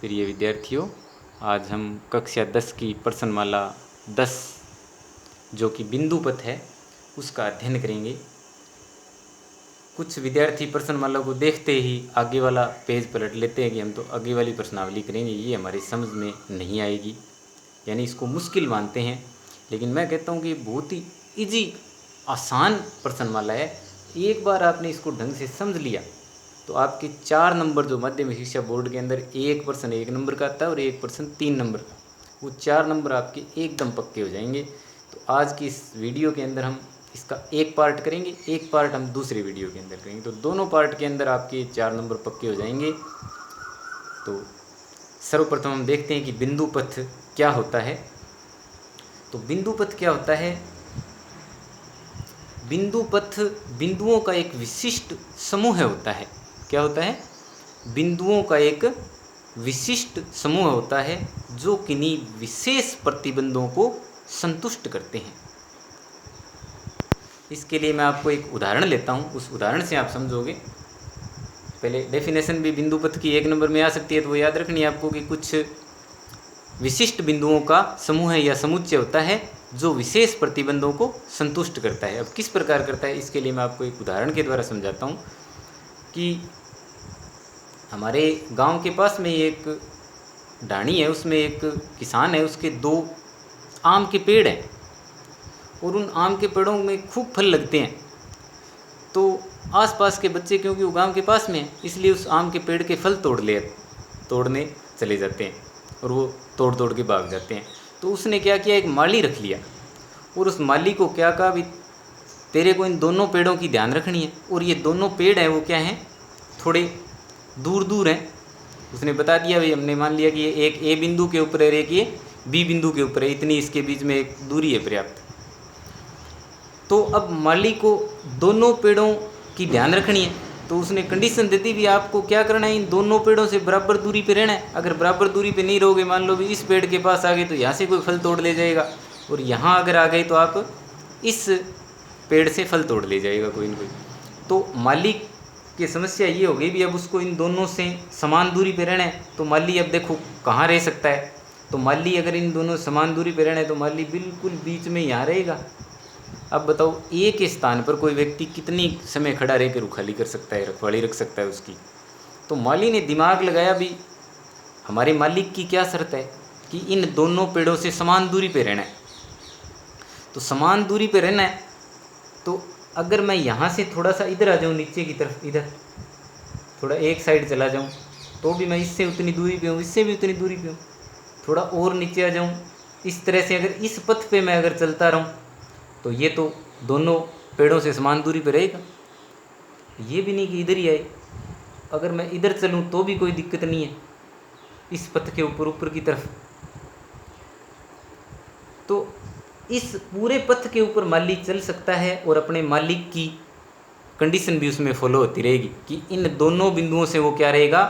प्रिय विद्यार्थियों, आज हम कक्षा 10 की प्रश्नमाला 10 जो कि बिंदु पथ है उसका अध्ययन करेंगे। कुछ विद्यार्थी प्रश्नमाला को देखते ही आगे वाला पेज पलट लेते हैं कि हम तो आगे वाली प्रश्नावली करेंगे, ये हमारी समझ में नहीं आएगी, यानी इसको मुश्किल मानते हैं। लेकिन मैं कहता हूँ कि बहुत ही इजी आसान प्रश्नमाला है। एक बार आपने इसको ढंग से समझ लिया तो आपके 4 नंबर जो माध्यमिक शिक्षा बोर्ड के अंदर एक प्रश्न 1 नंबर का आता है और एक प्रश्न 3 नंबर का, वो 4 नंबर आपके एकदम पक्के हो जाएंगे। तो आज की इस वीडियो के अंदर हम इसका एक पार्ट करेंगे, एक पार्ट हम दूसरे वीडियो के अंदर करेंगे। तो दोनों पार्ट के अंदर आपके 4 नंबर पक्के हो जाएंगे। तो सर्वप्रथम हम देखते हैं कि बिंदु पथ क्या होता है। तो बिंदु पथ क्या होता है? बिंदु पथ बिंदुओं का एक विशिष्ट समूह होता है। क्या होता है? बिंदुओं का एक विशिष्ट समूह होता है जो किन्हीं विशेष प्रतिबंधों को संतुष्ट करते हैं। इसके लिए मैं आपको एक उदाहरण लेता हूँ, उस उदाहरण से आप समझोगे। पहले डेफिनेशन भी बिंदु पथ की 1 नंबर में आ सकती है, तो वो याद रखनी है आपको कि कुछ विशिष्ट बिंदुओं का समूह है या समुच्चय होता है जो विशेष प्रतिबंधों को संतुष्ट करता है। अब किस प्रकार करता है, इसके लिए मैं आपको एक उदाहरण के द्वारा समझाता हूँ कि हमारे गांव के पास में एक ढाणी है, उसमें एक किसान है, उसके 2 आम के पेड़ हैं और उन आम के पेड़ों में खूब फल लगते हैं। तो आसपास के बच्चे, क्योंकि वो गांव के पास में है, इसलिए उस आम के पेड़ के फल तोड़ने चले जाते हैं और वो तोड़ तोड़ के भाग जाते हैं। तो उसने क्या किया, एक माली रख लिया और उस माली को क्या कहा, भी तेरे को इन दोनों पेड़ों की ध्यान रखनी है। और ये दोनों पेड़ हैं वो क्या हैं, थोड़े दूर दूर हैं। उसने बता दिया, भाई हमने मान लिया कि ये एक ए बिंदु के ऊपर है, एक ये बी बिंदु के ऊपर है, इतनी इसके बीच में एक दूरी है पर्याप्त। तो अब माली को दोनों पेड़ों की ध्यान रखनी है, तो उसने कंडीशन दे दी, भी आपको क्या करना है, इन दोनों पेड़ों से बराबर दूरी पे रहना है। अगर बराबर दूरी पे नहीं रहोगे, मान लो भी इस पेड़ के पास आ गए तो यहाँ से कोई फल तोड़ ले जाएगा, और यहाँ अगर आ गए तो आप इस पेड़ से फल तोड़ ले जाएगा कोई ना कोई। तो माली की समस्या ये हो गई, भी अब उसको इन दोनों से समान दूरी पे रहना है। तो माली अब देखो कहाँ रह सकता है, तो माली अगर इन दोनों समान दूरी पे रहना है तो माली बिल्कुल बीच में यहाँ रहेगा। अब बताओ, एक ही स्थान पर कोई व्यक्ति कितनी समय खड़ा रहकर रुखाली कर सकता है, रखवाली रख सकता है उसकी। तो माली ने दिमाग लगाया, भी हमारे मालिक की क्या शर्त है कि इन दोनों पेड़ों से समान दूरी पे रहना है। तो समान दूरी पे रहना है, तो अगर मैं यहाँ से थोड़ा सा इधर आ जाऊँ, नीचे की तरफ, इधर थोड़ा एक साइड चला जाऊँ, तो भी मैं इससे उतनी दूरी पे हूँ, इससे भी उतनी दूरी पे हूँ। थोड़ा और नीचे आ जाऊँ, इस तरह से अगर इस पथ पे मैं अगर चलता रहूँ तो ये तो दोनों पेड़ों से समान दूरी पे रहेगा। ये भी नहीं कि इधर ही आए, अगर मैं इधर चलूँ तो भी कोई दिक्कत नहीं है, इस पथ के ऊपर की तरफ। तो इस पूरे पथ के ऊपर माली चल सकता है और अपने मालिक की कंडीशन भी उसमें फॉलो होती रहेगी कि इन दोनों बिंदुओं से वो क्या रहेगा,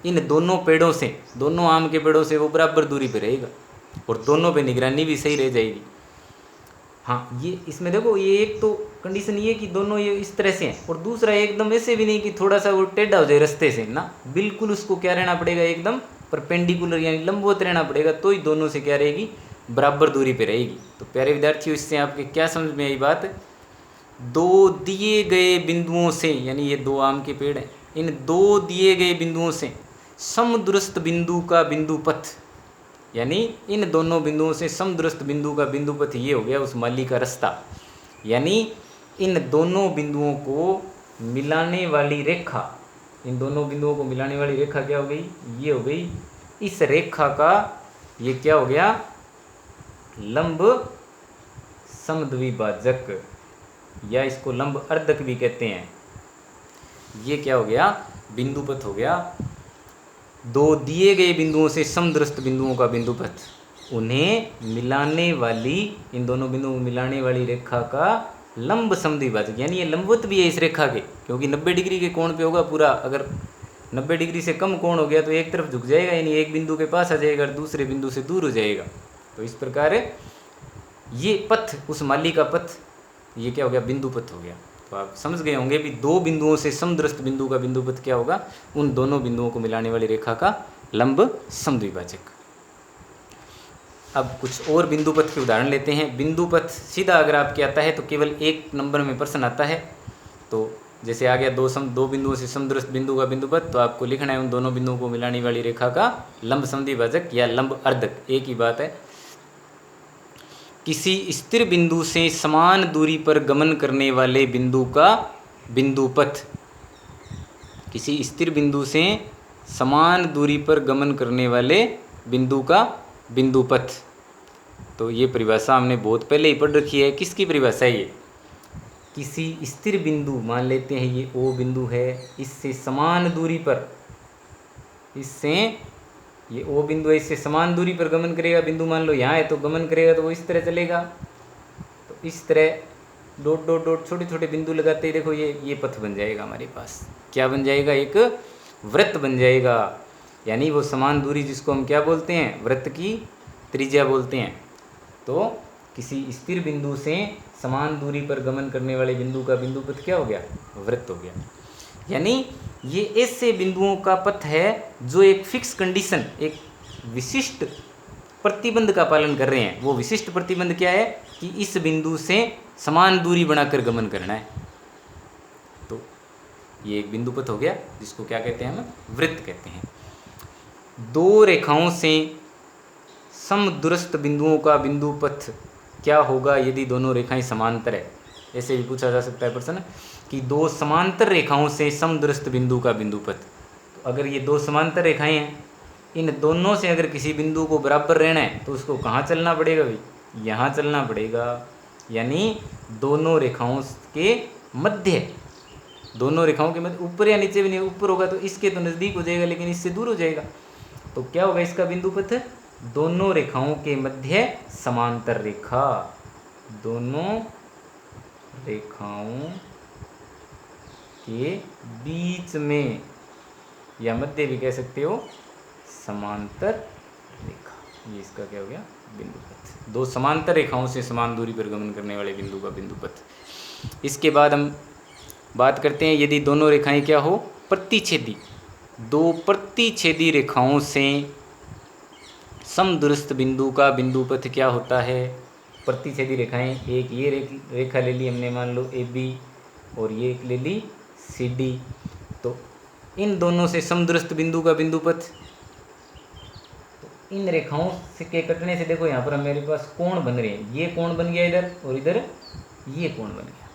इन दोनों पेड़ों से, दोनों आम के पेड़ों से वो बराबर दूरी पे रहेगा और दोनों पे निगरानी भी सही रह जाएगी। हाँ, ये इसमें देखो, ये एक तो कंडीशन ये कि दोनों ये इस तरह से हैं, और दूसरा एकदम ऐसे भी नहीं कि थोड़ा सा वो टेढ़ा हो जाए रास्ते से ना, बिल्कुल उसको क्या रहना पड़ेगा, एकदम परपेंडिकुलर यानी लंबवत रहना पड़ेगा, तो ही दोनों से क्या रहेगी, बराबर दूरी पे रहेगी। तो प्यारे विद्यार्थियों, इससे आपके क्या समझ में आई बात? 2 दिए गए बिंदुओं से, यानी ये 2 आम के पेड़ हैं, इन 2 दिए गए बिंदुओं से समदूरस्थ बिंदु का बिंदु पथ, यानी इन दोनों बिंदुओं से समदूरस्थ बिंदु का बिंदु पथ, ये हो गया उस माली का रास्ता। यानी इन दोनों बिंदुओं को मिलाने वाली रेखा, इन दोनों बिंदुओं को मिलाने वाली रेखा क्या हो गई, ये हो गई। इस रेखा का ये क्या हो गया, लंब समद्विभाजक, या इसको लंब अर्धक भी कहते हैं। ये क्या हो गया, बिंदु पथ हो गया। 2 दिए गए बिंदुओं से समदूरस्थ बिंदुओं का बिंदु पथ, उन्हें मिलाने वाली, इन दोनों बिंदुओं को मिलाने वाली रेखा का लंब समद्विभाजक, यानी ये लंबवत भी है इस रेखा के, क्योंकि 90 डिग्री के कोण पे होगा पूरा। अगर 90 डिग्री से कम कोण हो गया तो एक तरफ झुक जाएगा, यानी एक बिंदु के पास आ जाएगा और दूसरे बिंदु से दूर हो जाएगा। तो इस प्रकार ये पथ, उस माली का पथ, ये क्या हो गया, बिंदु पथ हो गया। तो आप समझ गए होंगे भी 2 बिंदुओं से समदूरस्थ बिंदु का बिंदु पथ क्या होगा, उन दोनों बिंदुओं को मिलाने वाली रेखा का लंब समद्विभाजक। अब कुछ और बिंदु पथ के उदाहरण लेते हैं। बिंदु पथ सीधा अगर आपके आता है तो केवल एक नंबर में प्रश्न आता है। तो जैसे आ गया दो बिंदुओं से समदृष्ट बिंदु का बिंदु पथ, तो आपको लिखना है उन दोनों बिंदुओं को मिलाने वाली रेखा का लंब समद्विभाजक या लंब अर्धक, एक ही बात है। किसी स्थिर बिंदु से समान दूरी पर गमन करने वाले बिंदु का बिंदु पथ, किसी स्थिर बिंदु से समान दूरी पर गमन करने वाले बिंदु का बिंदु पथ। तो ये परिभाषा हमने बहुत पहले ही पढ़ रखी है। किसकी परिभाषा है ये? किसी स्थिर बिंदु, मान लेते हैं ये ओ बिंदु है, इससे समान दूरी पर, इससे ये ओ बिंदु है, इससे समान दूरी पर गमन करेगा बिंदु, मान लो यहाँ है तो गमन करेगा तो वो इस तरह चलेगा। तो इस तरह डॉट डॉट डॉट छोटे छोटे बिंदु लगाते ही देखो ये पथ बन जाएगा हमारे पास। क्या बन जाएगा? एक वृत्त बन जाएगा। यानी वो समान दूरी जिसको हम क्या बोलते हैं? वृत्त की त्रिज्या बोलते हैं। तो किसी स्थिर बिंदु से समान दूरी पर गमन करने वाले बिंदु का बिंदु पथ क्या हो गया? वृत्त हो गया। यानी ये ऐसे बिंदुओं का पथ है जो एक फिक्स कंडीशन, एक विशिष्ट प्रतिबंध का पालन कर रहे हैं। वो विशिष्ट प्रतिबंध क्या है? कि इस बिंदु से समान दूरी बनाकर गमन करना है। तो ये एक बिंदु पथ हो गया जिसको क्या कहते हैं? हम वृत्त कहते हैं। दो रेखाओं से समदूरस्थ बिंदुओं का बिंदु पथ क्या होगा यदि दोनों रेखाएं समांतर है? ऐसे भी पूछा जा सकता है प्रश्न कि दो समांतर रेखाओं से समदूरस्थ बिंदु का बिंदु पथ। तो अगर ये दो समांतर रेखाएं हैं, इन दोनों से अगर किसी बिंदु को बराबर रहना है तो उसको कहाँ चलना पड़ेगा भाई? यहाँ चलना पड़ेगा। यानी दोनों रेखाओं के मध्य, दोनों रेखाओं के मध्य, ऊपर या नीचे भी नहीं, ऊपर होगा तो इसके तो नज़दीक हो जाएगा लेकिन इससे दूर हो जाएगा। तो क्या होगा इसका बिंदु पथ? दोनों रेखाओं के मध्य समांतर रेखा, दोनों रेखाओं के बीच में, या मध्य भी कह सकते हो, समांतर रेखा। ये इसका क्या हो गया? बिंदु पथ। दो समांतर रेखाओं से समान दूरी पर गमन करने वाले बिंदु का बिंदु पथ। इसके बाद हम बात करते हैं यदि दोनों रेखाएं क्या हो? प्रतिच्छेदी। दो प्रतिच्छेदी रेखाओं से समदूरस्थ बिंदु का बिंदु पथ क्या होता है? प्रतिच्छेदी रेखाएं, एक ये रेखा ले ली हमने, मान लो AB, और ये एक ले ली CD। तो इन दोनों से समदूरस्थ बिंदु का बिंदु पथ, तो इन रेखाओं से के कटने से देखो यहाँ पर मेरे पास कोण बन रहे हैं। ये कोण बन गया इधर, और इधर ये कोण बन गया।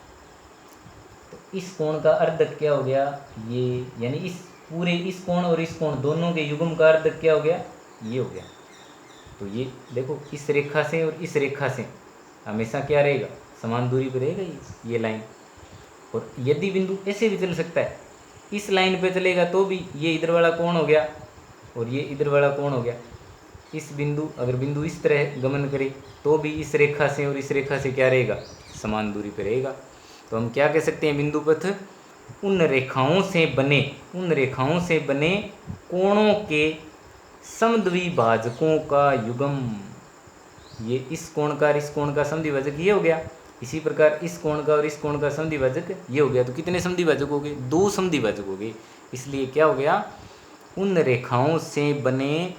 तो इस कोण का अर्धक क्या हो गया? ये, यानी इस पूरे, इस कोण और इस कोण दोनों के युग्म का अर्धक क्या हो गया? ये हो गया। तो ये देखो, इस रेखा से और इस रेखा से हमेशा क्या रहेगा? समान दूरी पर रहेगा ये लाइन। और यदि बिंदु ऐसे भी चल सकता है, इस लाइन पे चलेगा तो भी ये इधर वाला कोण हो गया और ये इधर वाला कोण हो गया। इस बिंदु, अगर बिंदु इस तरह गमन करे तो भी इस रेखा से और इस रेखा से क्या रहेगा? समान दूरी पर रहेगा। तो हम क्या कह सकते हैं? बिंदु पथ उन रेखाओं से बने कोणों के समद्विभाजकों का युग्म। ये इस कोण का और इस कोण का समद्विभाजक ये हो गया। इसी प्रकार इस कोण का और इस कोण का समद्विभाजक ये हो गया। तो कितने समद्विभाजक हो गए? दो समद्विभाजक हो गए। इसलिए क्या हो गया? उन रेखाओं से बने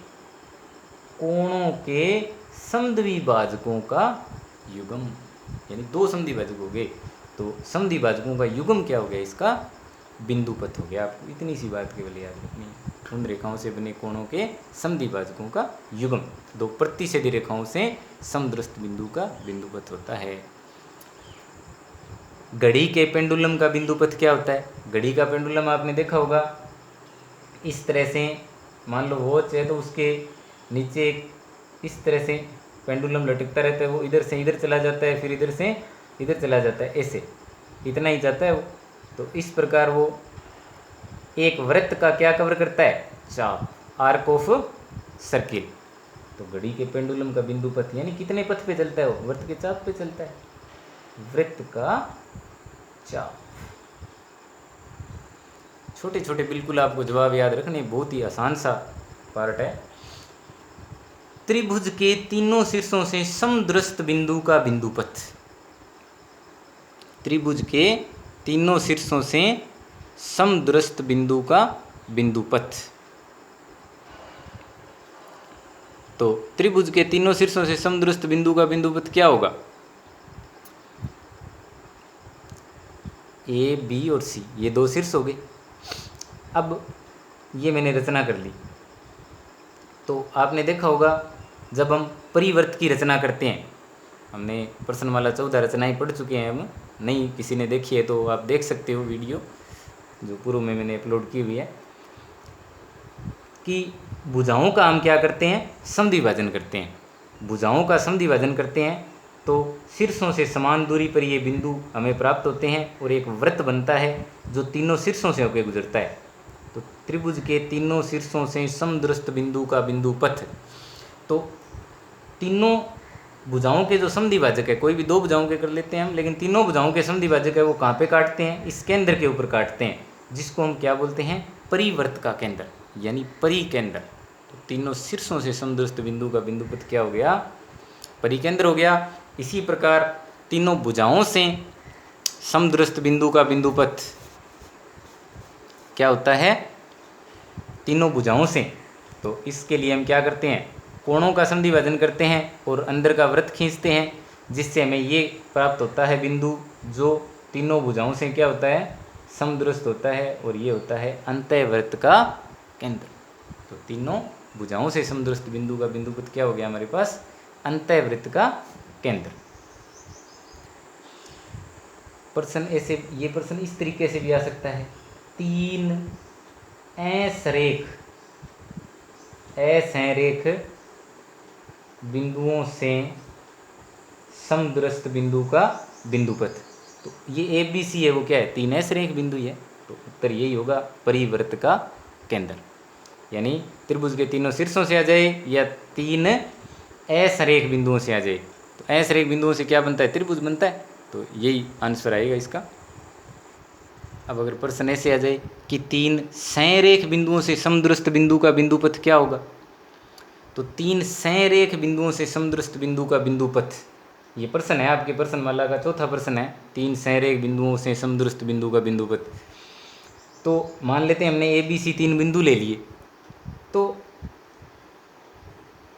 कोणों के समद्विभाजकों का युग्म, यानी दो समद्विभाजक हो गए। तो समद्विभाजकों का युग्म क्या हो गया? इसका बिंदु पथ हो गया। आपको इतनी सी बात केवल याद रखनी है। उन रेखाओं से बने कोणों के समद्विभाजकों का युग्म, दो प्रतिच्छेदी रेखाओं से समदूरस्थ बिंदु का बिंदु पथ होता है। घड़ी के पेंडुलम का बिंदु पथ क्या होता है? घड़ी का पेंडुलम आपने देखा होगा, इस तरह से, मान लो वॉच है तो उसके नीचे इस तरह से पेंडुलम लटकता रहता है। वो इधर से इधर चला जाता है, फिर इधर से इधर चला जाता है, ऐसे इतना ही जाता है वो। तो इस प्रकार वो एक वृत्त का क्या कवर करता है? चाप, आर्क ऑफ सर्किल। तो घड़ी के पेंडुलम का बिंदु पथ यानी कितने पथ पे चलता है? वो वृत्त के चाप पे चलता है, वृत्त का चाप। छोटे छोटे बिल्कुल आपको जवाब याद रखने, बहुत ही आसान सा पार्ट है। त्रिभुज के तीनों शीर्षों से समदूरस्थ बिंदु का बिंदु पथ। त्रिभुज के तीनों शीर्षों से समदूरस्थ बिंदु का बिंदु पथ। तो त्रिभुज के तीनों शीर्षों से समदुरस्त बिंदु का बिंदुपथ क्या होगा? ए, बी और सी, ये दो शीर्ष हो गए। अब ये मैंने रचना कर ली। तो आपने देखा होगा जब हम परिवर्त की रचना करते हैं, हमने प्रश्नमाला 14 रचनाएं पढ़ चुके हैं, हम नहीं किसी ने देखी है तो आप देख सकते हो वीडियो जो पूर्व में मैंने अपलोड की हुई है, कि भुजाओं का हम क्या करते हैं? समद्विभाजन करते हैं। भुजाओं का समद्विभाजन करते हैं तो शीर्षों से समान दूरी पर ये बिंदु हमें प्राप्त होते हैं और एक वृत्त बनता है जो तीनों शीर्षों से होकर गुजरता है। तो त्रिभुज के तीनों शीर्षों से समदुरस्त बिंदु का बिंदुपथ, तो तीनों भुजाओं के जो समद्विभाजक है, कोई भी दो भुजाओं के कर लेते हैं हम, लेकिन तीनों भुजाओं के समद्विभाजक है वो कहाँ पे काटते हैं? इस केंद्र के ऊपर काटते हैं, जिसको हम क्या बोलते हैं? परिवर्त का केंद्र, यानी परिकेंद्र। तो तीनों शीर्षों से समदुरस्त बिंदु का बिंदुपथ क्या हो गया? परिकेंद्र हो गया। इसी प्रकार तीनों भुजाओं से समदुरस्त बिंदु का बिंदुपथ क्या होता है? तीनों भुजाओं से। तो इसके लिए हम क्या करते हैं? कोणों का समद्विभाजन करते हैं और अंदर का वृत्त खींचते हैं, जिससे हमें ये प्राप्त होता है बिंदु जो तीनों भुजाओं से क्या होता है? समदुरस्त होता है, और ये होता है अंतःवृत्त का केंद्र। तो तीनों भुजाओं से समदुरस्त बिंदु का बिंदुपथ क्या हो गया हमारे पास? अंतःवृत्त का केंद्र। प्रश्न ऐसे, ये प्रश्न इस तरीके से भी आ सकता है, तीन असंरेख बिंदुओं से समदुरस्त बिंदु का बिंदुपथ। तो ये ए बी सी है, वो क्या है? तीन असंरेख बिंदु है। तो उत्तर यही होगा, परिवर्त का केंद्र। यानी त्रिभुज के तीनों शीर्षों से आ जाए या तीन असंरेख बिंदुओं से आ जाए, तो असंरेख बिंदुओं से क्या बनता है? त्रिभुज बनता है। तो यही आंसर आएगा इसका। अब अगर प्रश्न ऐसे आ जाए कि तीन संरेख बिंदुओं से समदुरस्त बिंदु का बिंदुपथ क्या होगा? तो तीन संरेख बिंदुओं से समदुरस्त बिंदु का बिंदुपथ, ये प्रश्न है आपके प्रश्नमाला का चौथा प्रश्न है, तीन संरेख बिंदुओं से समदुरस्त बिंदु का बिंदुपथ। तो मान लेते हैं हमने ए बी सी तीन बिंदु ले लिए, तो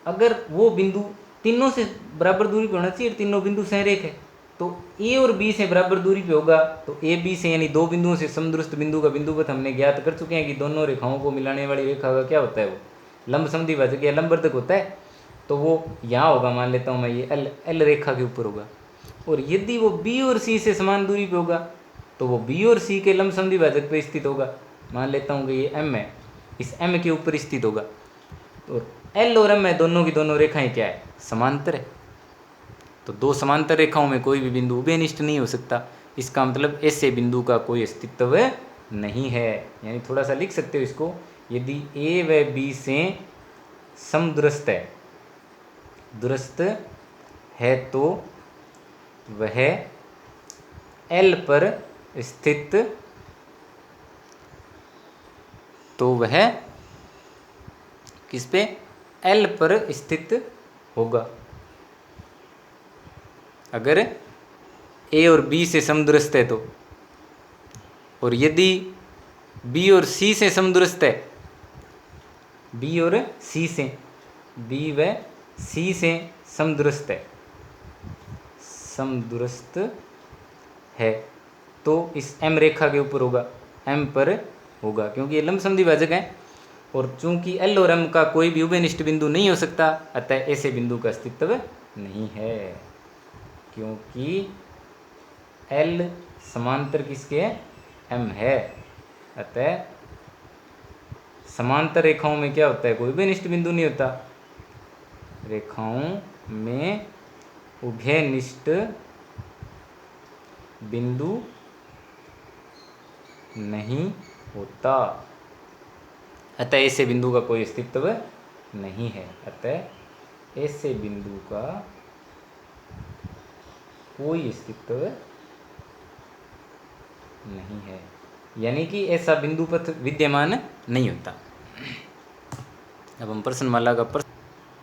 अगर वो बिंदु तीनों से बराबर दूरी पर होना चाहिए, तीनों बिंदु संरेख है, तो ए और बी से बराबर दूरी पे होगा। तो ए बी से यानी दो बिंदुओं से समदुरस्त बिंदु का बिंदुपथ हमने ज्ञात कर चुके हैं कि दोनों रेखाओं को मिलाने वाली रेखा का क्या होता है? वो लंब समद्विभाजक या लंबवर्धक होता है। तो वो यहाँ होगा, मान लेता हूँ मैं, ये एल रेखा के ऊपर होगा। और यदि वो बी और सी से समान दूरी पे होगा तो वो बी और सी के लंब समद्विभाजक पे स्थित होगा। मान लेता हूँ कि ये एम है, इस एम के ऊपर स्थित होगा। तो एल और एम है, दोनों की दोनों रेखाएं क्या है? समांतर है। तो दो समांतर रेखाओं में कोई भी बिंदु उभयनिष्ठ नहीं हो सकता। इसका मतलब ऐसे बिंदु का कोई अस्तित्व नहीं है। यानी थोड़ा सा लिख सकते हो इसको, यदि ए व बी से समदुरस्त है, दुरस्त है, तो वह एल पर स्थित, तो वह किस पे? एल पर स्थित होगा। अगर ए और बी से समदुरस्त है तो, और यदि बी और सी से समदुरस्त है, बी और सी से, बी व सी से समदुरस्त है, समदुरस्त है, तो इस एम रेखा के ऊपर होगा, एम पर होगा, क्योंकि ये लंब समद्विभाजक है। और चूंकि एल और एम का कोई भी उभयनिष्ठ बिंदु नहीं हो सकता, अतः ऐसे बिंदु का अस्तित्व नहीं है, क्योंकि एल समांतर किसके है? एम है। अतः समांतर रेखाओं में क्या होता है? कोई उभयनिष्ठ बिंदु नहीं होता। रेखाओं में उभयनिष्ठ बिंदु नहीं होता, अतः ऐसे बिंदु का कोई अस्तित्व नहीं है। अतः ऐसे बिंदु का कोई अस्तित्व नहीं है, यानी कि ऐसा बिंदुपथ विद्यमान नहीं होता। अब हम प्रश्नमाला का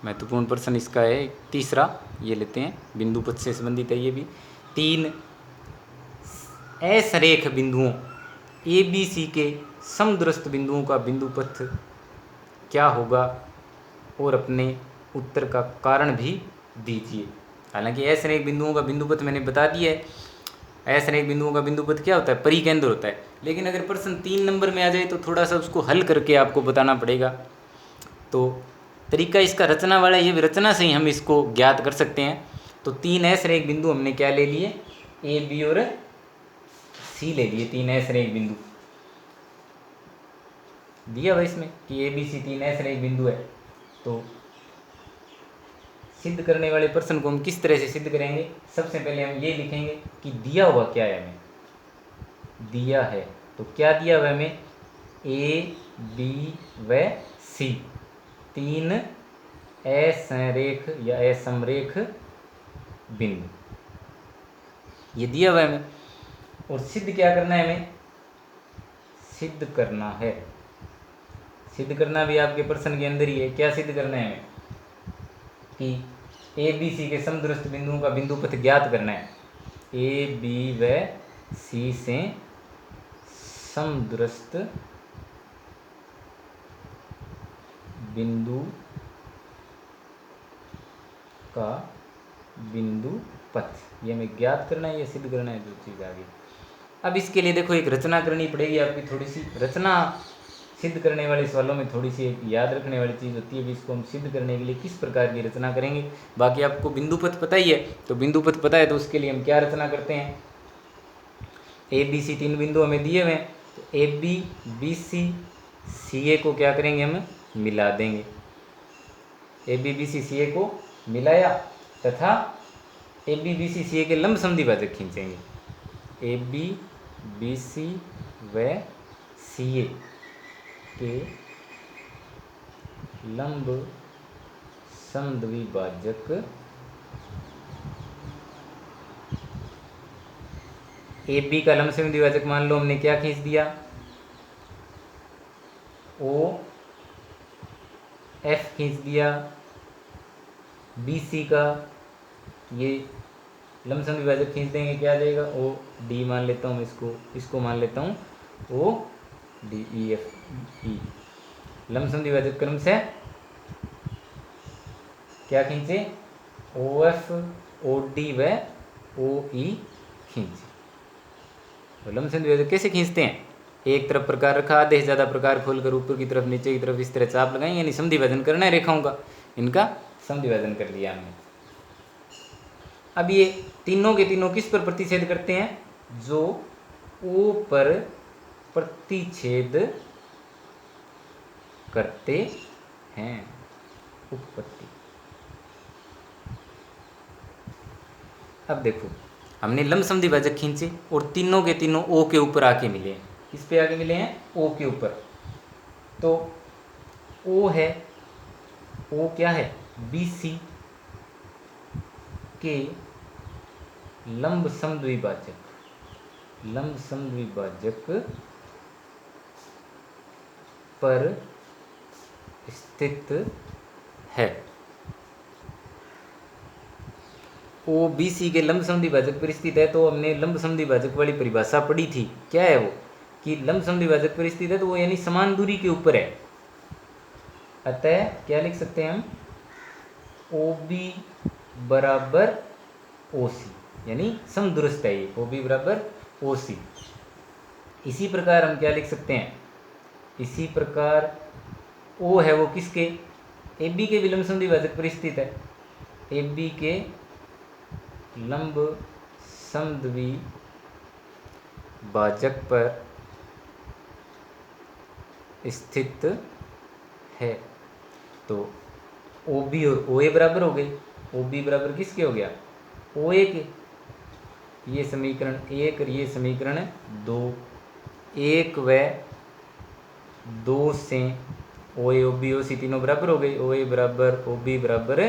महत्वपूर्ण प्रश्न इसका है तीसरा, ये लेते हैं, बिंदुपथ से संबंधित है ये भी। तीन असंरेख बिंदुओं ए बी सी के समदुरस्त बिंदुओं का बिंदुपथ क्या होगा और अपने उत्तर का कारण भी दीजिए। हालांकि असरेख बिंदुओं का बिंदुपथ मैंने बता दिया है। असरेख बिंदुओं का बिंदुपथ क्या होता है? परिकेंद्र होता है। लेकिन अगर प्रश्न 3 नंबर में आ जाए तो थोड़ा सा उसको हल करके आपको बताना पड़ेगा। तो तरीका इसका रचना वाला, ये रचना से ही हम इसको ज्ञात कर सकते हैं। तो 3 असरेख बिंदु हमने क्या ले लिए? ए, बी और सी ले लिए। 3 असरेख बिंदु दिया हुआ इसमें कि ए, बी, सी 3 असरेख बिंदु है। तो सिद्ध करने वाले प्रश्न को हम किस तरह से सिद्ध करेंगे? सबसे पहले हम ये लिखेंगे कि दिया हुआ क्या है हमें। दिया है तो क्या दिया हुआ हमें? ए, बी व सी 3 असंरेख या असमरेख बिंदु, ये दिया हुआ है हमें। और सिद्ध क्या करना है हमें? सिद्ध करना है। सिद्ध करना भी आपके प्रश्न के अंदर ही है। क्या सिद्ध करना है हमें? कि ए, बी, सी के समदुरस्थ बिंदुओं का बिंदुपथ ज्ञात करना है। ए, बी व सी से समदुरस्थ बिंदु का बिंदुपथ, ये हमें ज्ञात करना है या सिद्ध करना है, जो चीज़ आगे। अब इसके लिए देखो एक रचना करनी पड़ेगी आपकी। थोड़ी सी रचना सिद्ध करने वाले सवालों में थोड़ी सी एक याद रखने वाली चीज़ होती है कि इसको हम सिद्ध करने के लिए किस प्रकार की रचना करेंगे। बाकी आपको बिंदुपथ पता ही है, तो बिंदुपथ पता है तो उसके लिए हम क्या रचना करते हैं? ए, बी, सी 3 बिंदु हमें दिए हुए हैं। तो ए, बी, बी, सी ए को क्या करेंगे? हम मिला देंगे। ए, बी, बी, सी ए को मिलाया तथा ए, बी, बी, सी ए के लंब समद्विभाजक खींचेंगे। ए, बी, सी व सी ए के लंब समद्विभाजक ए, बी का लंब समद्विभाजक मान लो हमने क्या खींच दिया? ओ एफ खींच दिया। बी सी का ये लंब समद्विभाजक खींच देंगे, क्या आ जाएगा? ओ डी मान लेता हूँ इसको मान लेता हूँ ओ डी, ई, एफ, ई। लंब समद्विभाजक क्रम से क्या खींचे? ओ एफ, ओ डी व ओ ई खींचे। तो लंब समद्विभाजक कैसे खींचते हैं? एक तरफ प्रकार रखा, आधे से ज़्यादा प्रकार खोलकर ऊपर की तरफ नीचे की तरफ इस तरह चाप लगाएंगे, यानी समद्विभाजन करना है रेखाओं का। इनका समद्विभाजन कर लिया हमने। अब ये तीनों के तीनों किस पर प्रतिच्छेद करते हैं? जो ओ पर प्रतिच्छेद करते हैं, उपपत्ति। अब देखो हमने लंब समद्विभाजक खींचे और तीनों के तीनों ओ के ऊपर आके मिले हैं। किस पे आके मिले हैं? ओ के ऊपर। तो ओ है, ओ क्या है? बी सी के लंब समद्विभाजक, लंब समद्विभाजक पर स्थित है। ओ बी सी के लंब समद्विभाजक पर स्थित है। तो हमने लंब समद्विभाजक वाली परिभाषा पढ़ी थी। क्या है वो? कि लंब समद्विभाजक पर स्थित है तो वो यानी समान दूरी के ऊपर है। अतः क्या लिख सकते हैं हम? ओ बी बराबर ओ सी, यानी समदूरस्थ है ये। ओ बी बराबर ओ सी। इसी प्रकार हम क्या लिख सकते हैं? इसी प्रकार ओ है वो किसके? ए बी के भी लंब समद्विभाजक पर स्थित है। ए बी के लंब समद्विभाजक पर स्थित है। तो ओ बी और ओ ए बराबर हो गए। ओ बी बराबर किसके हो गया? ओ ए के। ये समीकरण 1 और ये समीकरण 2। 1 व 2 से ओ ए, ओ बी, ओ सी तीनों बराबर हो गए। ओ ए बराबर ओ बी बराबर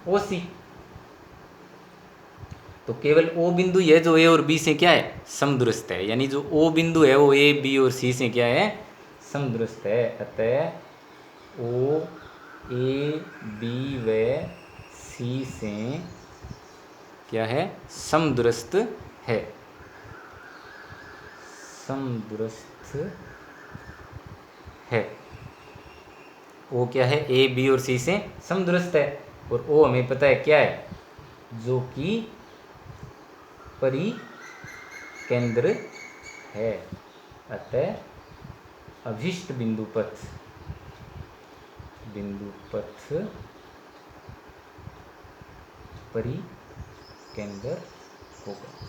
ओ सी। तो केवल ओ बिंदु है जो ए और बी से क्या है? समदूरस्थ है। यानी जो ओ बिंदु है वो ए, बी और सी से क्या है? समदूरस्थ है। अतः ओ ए, बी व सी से क्या है? समदूरस्थ है। समदूरस्थ है। ओ क्या है, ए बी और सी से समदूरस्थ है, और ओ हमें पता है क्या है, जो कि परिकेंद्र है। अतः अभिष्ट बिंदु पथ परिकेंद्र होगा।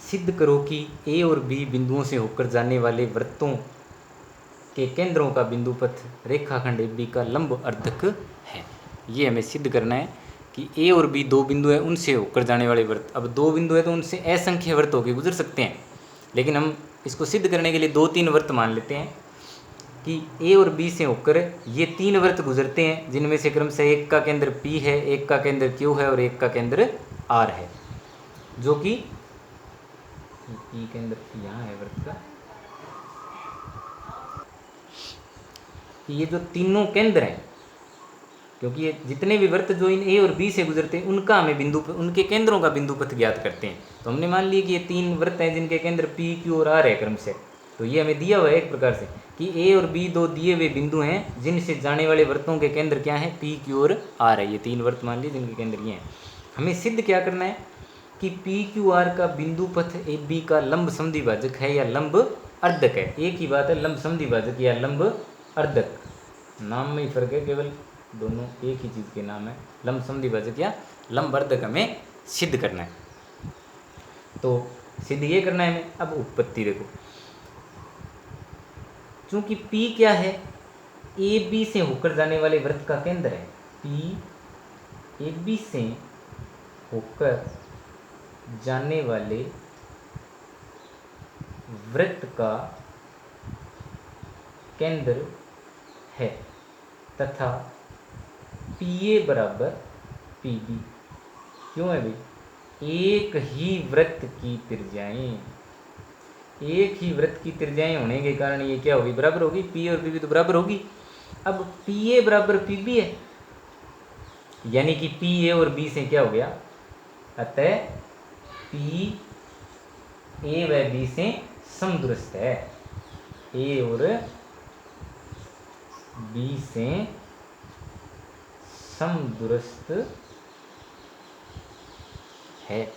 सिद्ध करो कि ए और बी बिंदुओं से होकर जाने वाले वृत्तों के केंद्रों का बिंदुपथ रेखाखंड ए बी का लंब अर्धक है। ये हमें सिद्ध करना है कि ए और बी दो बिंदु है, उनसे होकर जाने वाले वृत्त, अब दो बिंदु है तो उनसे असंख्य वृत्त होकर गुजर सकते हैं, लेकिन हम इसको सिद्ध करने के लिए 2-3 वृत्त मान लेते हैं कि ए और बी से होकर ये 3 वृत्त गुजरते हैं, जिनमें से क्रमशः एक का केंद्र P है, एक का केंद्र Q है और एक का केंद्र R है, जो कि P केंद्र यहाँ है वृत्त का। ये जो तीनों केंद्र हैं, क्योंकि ये जितने भी वृत्त जो इन ए और बी से गुजरते हैं उनका हमें उनके केंद्रों का बिंदुपथ ज्ञात करते हैं। तो हमने मान लिया कि ये 3 वृत्त हैं जिनके केंद्र P, Q और R है क्रम से। तो ये हमें दिया हुआ है एक प्रकार से कि ए और बी दो दिए हुए बिंदु हैं जिनसे जाने वाले वृत्तों के केंद्र क्या हैं, P, Q और R है। ये 3 वृत्त मान लिए जिनके केंद्र ये हैं। हमें सिद्ध क्या करना है कि P, Q, R का बिंदुपथ ए बी का लंब समद्विभाजक है या लंब अर्धक है। एक ही बात है, लंब समद्विभाजक या लंब अर्धक, नाम में ही फर्क है, केवल दोनों एक ही चीज़ के नाम है, लंब समद्विभाजक या लंब अर्धक हमें सिद्ध करना है। तो सिद्ध ये करना है हमें। अब उत्पत्ति देखो, चूंकि P क्या है, ए बी से होकर जाने वाले वृत्त का केंद्र है। P ए बी से होकर जाने वाले वृत्त का केंद्र है तथा PA बराबर PB। क्यों है भाई, एक ही वृत्त की त्रिज्याएं, एक ही वृत्त की त्रिज्याएं होने के कारण ये क्या होगी, बराबर होगी, P और PB तो बराबर होगी। अब PA बराबर PB है, यानी कि PA और B से क्या हो गया, अतः PA व B से समदूरस्थ है। A और B से समदूरस्थ है।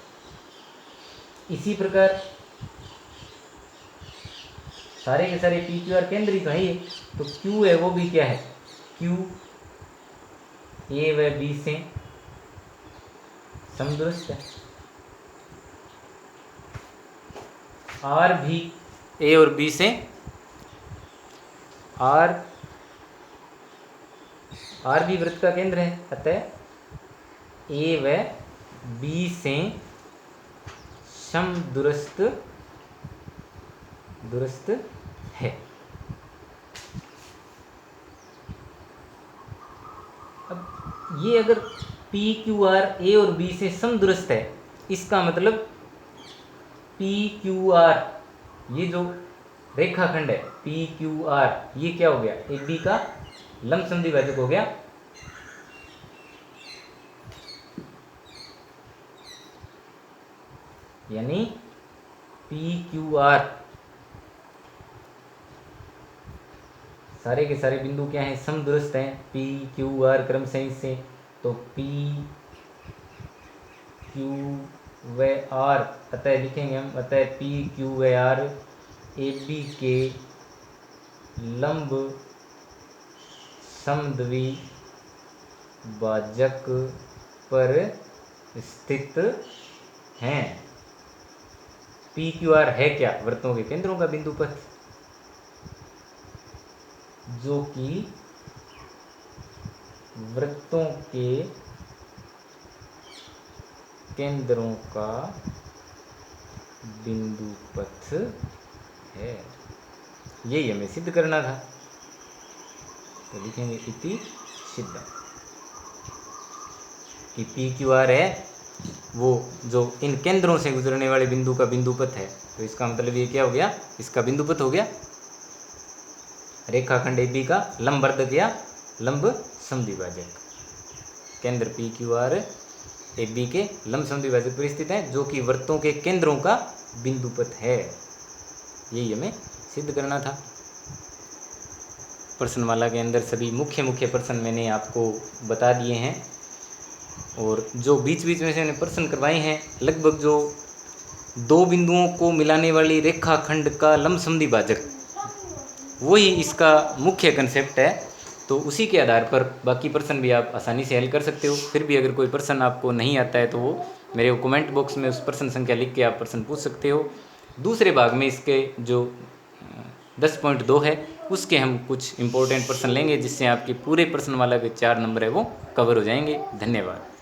इसी प्रकार सारे के सारे P, Q, R केंद्र ही तो है ये, तो Q है वो भी क्या है, Q A व B से समदूरस्थ है। R भी A और B से R भी वृत्त का केंद्र है, अतः A व B से समदूरस्थ है। अब ये अगर P, Q, R A और B से समदूरस्थ है, इसका मतलब P, Q, R ये जो रेखाखंड है P, Q, R ये क्या हो गया, ए बी का लंब समद्विभाजक हो गया। यानी P, Q, R सारे के सारे बिंदु क्या हैं, समदूरस्थ हैं, P, Q, R क्रम से इससे, तो P, Q व R अतः लिखेंगे हम, अतः P, Q व R ए बी के लंब समद्विभाजक पर स्थित हैं। P, Q, R है क्या, वृत्तों के केंद्रों का बिंदुपथ, जो कि वृत्तों के केंद्रों का बिंदुपथ है। यही हमें सिद्ध करना था, तो लिखेंगे इति सिद्ध कि P, Q, R है वो जो इन केंद्रों से गुजरने वाले बिंदु का बिंदुपथ है। तो इसका मतलब ये क्या हो गया, इसका बिंदुपथ हो गया रेखाखंड ए बी का लंबवर्धक या लंब समद्विभाजक। केंद्र P, Q, R A B के लंब समद्विभाजक पर स्थित है, जो कि वृत्तों के केंद्रों का बिंदुपथ है। यही हमें सिद्ध करना था। प्रश्नमाला के अंदर सभी मुख्य प्रश्न मैंने आपको बता दिए हैं, और जो बीच बीच में से मैंने प्रश्न करवाए हैं, लगभग जो दो बिंदुओं को मिलाने वाली रेखाखंड का लंबसमद्वि भाजक, वही इसका मुख्य कंसेप्ट है। तो उसी के आधार पर बाकी प्रश्न भी आप आसानी से हल कर सकते हो। फिर भी अगर कोई प्रश्न आपको नहीं आता है तो वो मेरे को कमेंट बॉक्स में उस प्रश्न संख्या लिख के आप प्रश्न पूछ सकते हो। दूसरे भाग में इसके जो 10.2 है उसके हम कुछ इंपॉर्टेंट प्रश्न लेंगे, जिससे आपके पूरे प्रश्नमाला के 4 नंबर है वो कवर हो जाएंगे। धन्यवाद।